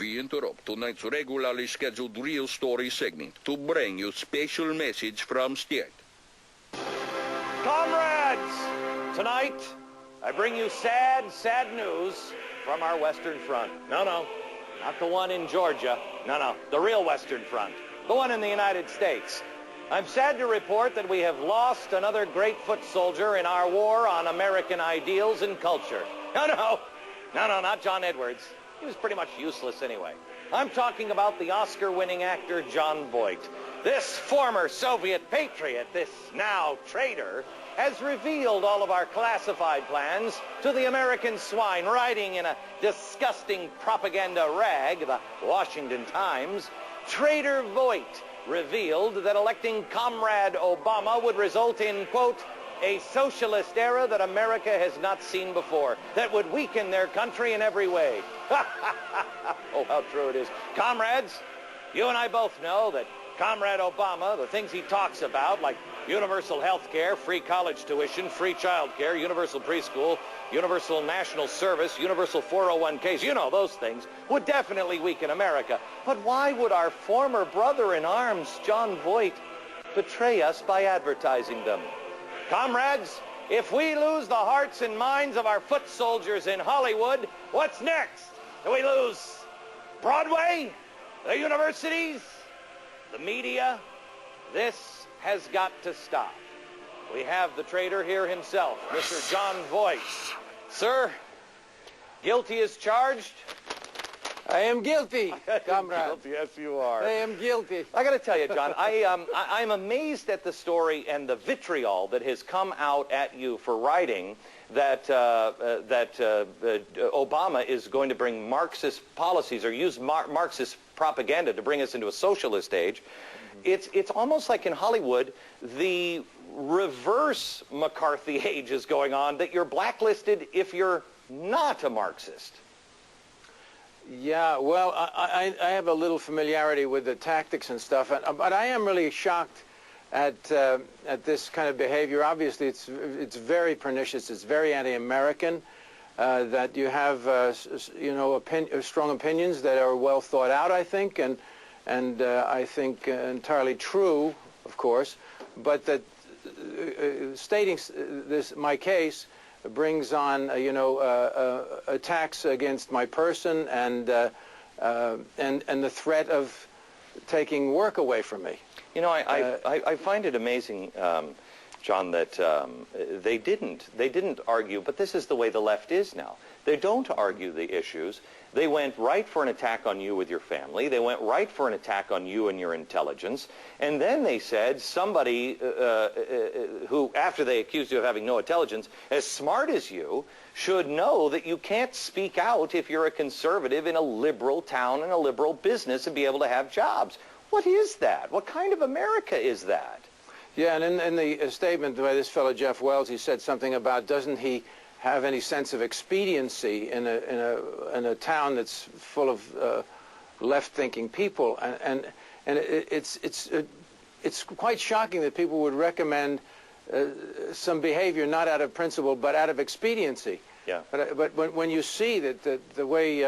We interrupt tonight's regularly scheduled real story segment to bring you special message from state. Comrades, tonight I bring you sad, sad news from our Western Front. No, not the one in Georgia. No, the real Western Front. The one in the United States. I'm sad to report that we have lost another great foot soldier in our war on American ideals and culture. No, not John Edwards. He was pretty much useless anyway. I'm talking about the Oscar-winning actor Jon Voight. This former Soviet patriot, this now traitor, has revealed all of our classified plans to the American swine, writing in a disgusting propaganda rag, the Washington Times. Traitor Voight revealed that electing Comrade Obama would result in, quote, a socialist era that America has not seen before, that would weaken their country in every way. Oh, how true it is. Comrades, you and I both know that Comrade Obama, the things he talks about, like universal health care, free college tuition, free child care, universal preschool, universal national service, universal 401ks, you know those things, would definitely weaken America. But why would our former brother-in-arms, Jon Voight, betray us by advertising them? Comrades, if we lose the hearts and minds of our foot soldiers in Hollywood, what's next? Do we lose Broadway, the universities, the media? This has got to stop. We have the traitor here himself, Mr. Jon Voight. Sir, guilty as charged? I am guilty, comrade. Guilty, yes, you are. I am guilty. I got to tell you, John, I'm amazed at the story and the vitriol that has come out at you for writing that Obama is going to bring Marxist policies or use Marxist propaganda to bring us into a socialist age. It's almost like in Hollywood, the reverse McCarthy age is going on, that you're blacklisted if you're not a Marxist. Yeah, well, I have a little familiarity with the tactics and stuff, but I am really shocked at this kind of behavior. Obviously, it's very pernicious. It's very anti-American. That you have, strong opinions that are well thought out, I think, and I think entirely true, of course, but that stating my case brings on, attacks against my person and the threat of taking work away from me. You know, I find it amazing, John, that they didn't argue, but this is the way the left is now. They don't argue the issues. They went right for an attack on you with your family. They went right for an attack on you and your intelligence. And then they said somebody who, after they accused you of having no intelligence, as smart as you, should know that you can't speak out if you're a conservative in a liberal town and a liberal business and be able to have jobs. What is that? What kind of America is that? Yeah, and in the statement by this fellow Jeff Wells, he said something about, doesn't he have any sense of expediency in a town that's full of left-thinking people? And it's quite shocking that people would recommend some behavior not out of principle but out of expediency. Yeah. But when you see that the way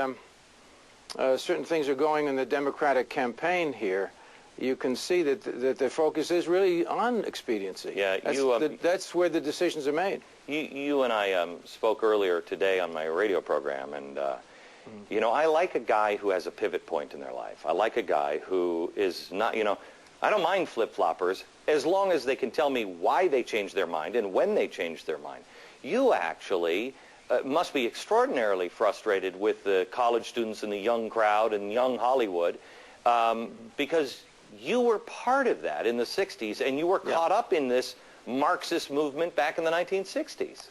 certain things are going in the Democratic campaign here, you can see that the focus is really on expediency. Yeah, that's where the decisions are made. You and I spoke earlier today on my radio program, and you know, I like a guy who has a pivot point in their life. I like a guy who is not, I don't mind flip-floppers as long as they can tell me why they changed their mind and when they changed their mind. You actually must be extraordinarily frustrated with the college students and the young crowd and young Hollywood because you were part of that in the 60s, and you were caught up in this Marxist movement back in the 1960s.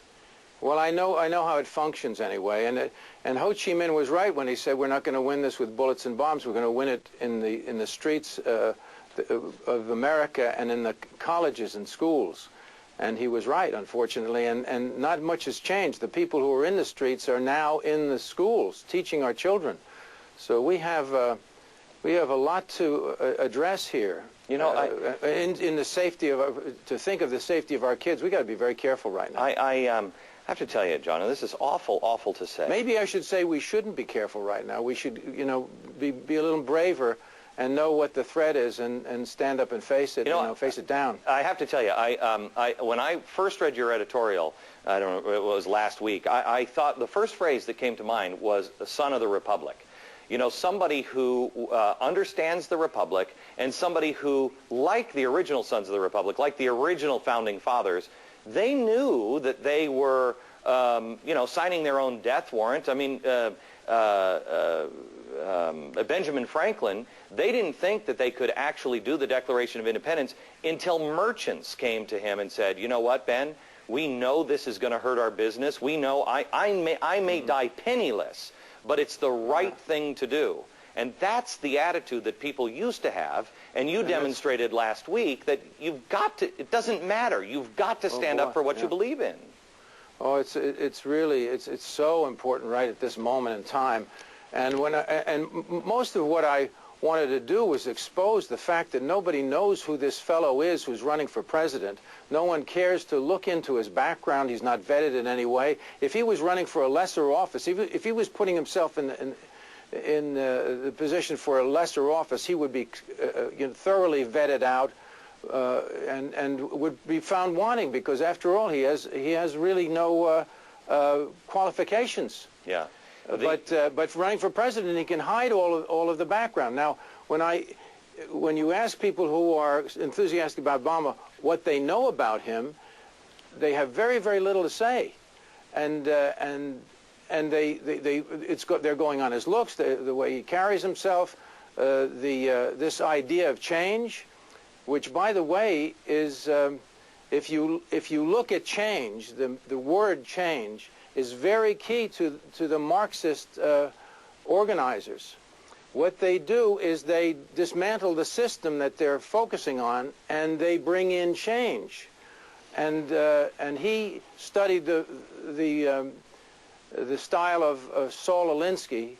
Well, I know how it functions anyway, and Ho Chi Minh was right when he said we're not going to win this with bullets and bombs. We're going to win it in the streets of America and in the colleges and schools. And he was right, unfortunately, and not much has changed. The people who are in the streets are now in the schools teaching our children. So we have a lot to address here. You know, in the safety of to think of the safety of our kids, we got to be very careful right now. I have to tell you, John, and this is awful, awful to say. Maybe I should say we shouldn't be careful right now. We should, you know, be a little braver and know what the threat is and stand up and face it, face it down. I have to tell you, when I first read your editorial, I don't know, it was last week, I thought the first phrase that came to mind was the son of the Republic. You know, somebody who understands the Republic and somebody who, like the original Sons of the Republic, like the original Founding Fathers, they knew that they were, you know, signing their own death warrant. I mean, Benjamin Franklin, they didn't think that they could actually do the Declaration of Independence until merchants came to him and said, you know what, Ben, we know this is going to hurt our business. We know I may die penniless, but it's the right thing to do. And that's the attitude that people used to have, and you demonstrated last week that you've got to, it doesn't matter, you've got to stand up for what you believe in. Oh, it's really, it's so important right at this moment in time. And most of what I wanted to do was expose the fact that nobody knows who this fellow is who's running for president. No one cares to look into his background. He's not vetted in any way. If he was running for a lesser office, if he was putting himself in the position for a lesser office, he would be thoroughly vetted out and would be found wanting, because after all, he has really no qualifications. Yeah. But running for president, he can hide all of the background. Now, when you ask people who are enthusiastic about Obama what they know about him, they have very, very little to say, and they're going on his looks, the way he carries himself, this idea of change, which, by the way, is if you look at change, the word change is very key to the Marxist organizers. What they do is they dismantle the system that they're focusing on, and they bring in change. And he studied the style of Saul Alinsky,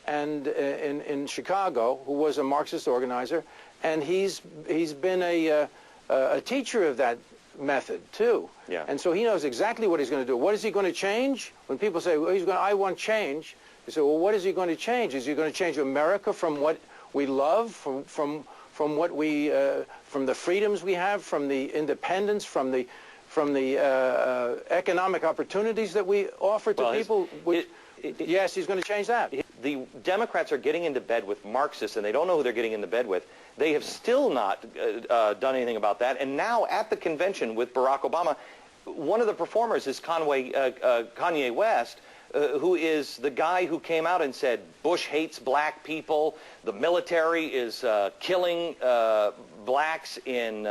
and in Chicago, who was a Marxist organizer, and he's been a teacher of that method too. Yeah. And so he knows exactly what he's going to do. What is he going to change? When people say, well, I want change, you say, well, what is he going to change? Is he going to change America from what we love, from what we, from the freedoms we have, from the independence, from the economic opportunities that we offer to people? Yes, he's going to change that. The Democrats are getting into bed with Marxists, and they don't know who they're getting into bed with. They have still not done anything about that. And now at the convention with Barack Obama, one of the performers is Kanye West, who is the guy who came out and said Bush hates black people, the military is killing blacks in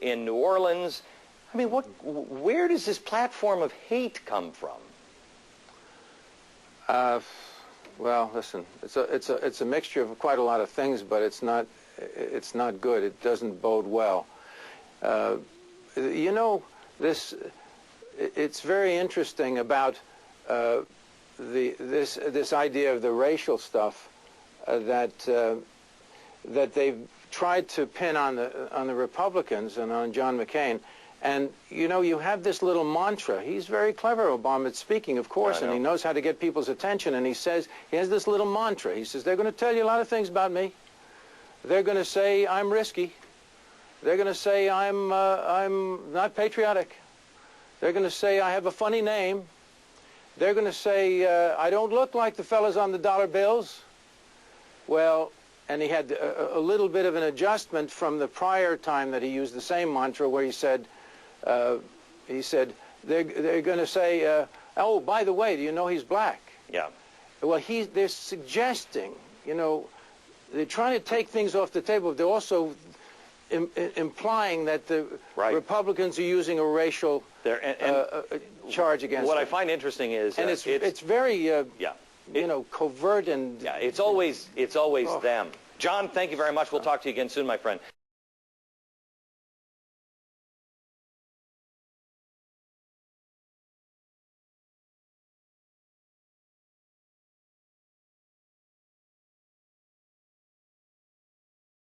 New Orleans. I mean, where does this platform of hate come from? Well, listen, it's a mixture of quite a lot of things, but it's not good. It doesn't bode well. You know, it's very interesting about this idea of the racial stuff that they've tried to pin on the Republicans and on John McCain. And, you know, you have this little mantra. He's very clever, Obama, at speaking, of course, and he knows how to get people's attention. And he has this little mantra. He says, they're going to tell you a lot of things about me. They're going to say I'm risky. They're going to say I'm not patriotic. They're going to say I have a funny name. They're going to say I don't look like the fellas on the dollar bills. Well, and he had a little bit of an adjustment from the prior time that he used the same mantra, where he said they're going to say, oh, by the way, do you know he's black? Yeah. Well, they're suggesting, you know, they're trying to take things off the table. They're also implying that the Republicans are using a racial charge against what them. I find interesting is, and it's very you know, covert, and it's always them. John, thank you very much. We'll talk to you again soon, my friend.